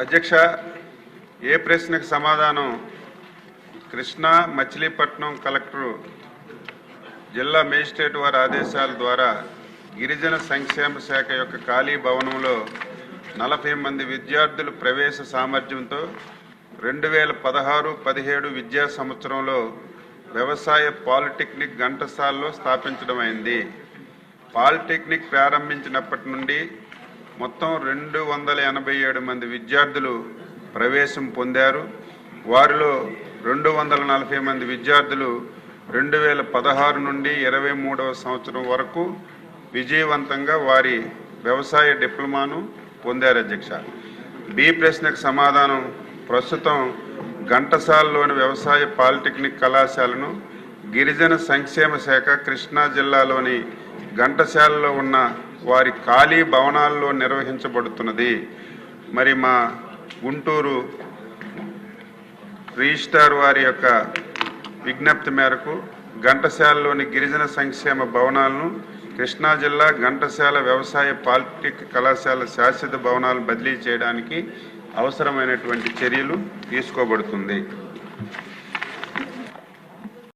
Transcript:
అధ్యక్ష, ఏ ప్రశ్నకు సమాధానం కృష్ణా మచిలీపట్నం కలెక్టర్ జిల్లా మేజిస్ట్రేట్ వారి ఆదేశాల ద్వారా గిరిజన సంక్షేమ శాఖ యొక్క ఖాళీ భవనంలో 40 మంది విద్యార్థులు ప్రవేశ సామర్థ్యంతో 2016-17 విద్యా సంవత్సరంలో వ్యవసాయ పాలిటెక్నిక్ ఘంటసాలలో స్థాపించడం అయింది. పాలిటెక్నిక్ ప్రారంభించినప్పటి నుండి మొత్తం 287 మంది విద్యార్థులు ప్రవేశం పొందారు. వారిలో 240 మంది విద్యార్థులు 2016 నుండి 23వ సంవత్సరం వరకు విజయవంతంగా వారి వ్యవసాయ డిప్లొమాను పొందారు. అధ్యక్ష, బి ప్రశ్నకు సమాధానం ప్రస్తుతం ఘంటసాలలోని వ్యవసాయ పాలిటెక్నిక్ కళాశాలను గిరిజన సంక్షేమ శాఖ కృష్ణా జిల్లాలోని ఘంటసాలలో ఉన్న వారి ఖాళీ భవనాల్లో నిర్వహించబడుతున్నది. మరి మా గుంటూరు రిజిస్ట్రార్ వారి యొక్క విజ్ఞప్తి మేరకు ఘంటసాలలోని గిరిజన సంక్షేమ భవనాలను కృష్ణా జిల్లా ఘంటసాల వ్యవసాయ పాలిటెక్నిక్ కళాశాల శాశ్వత భవనాలు బదిలీ చేయడానికి అవసరమైనటువంటి చర్యలు తీసుకోబడుతుంది.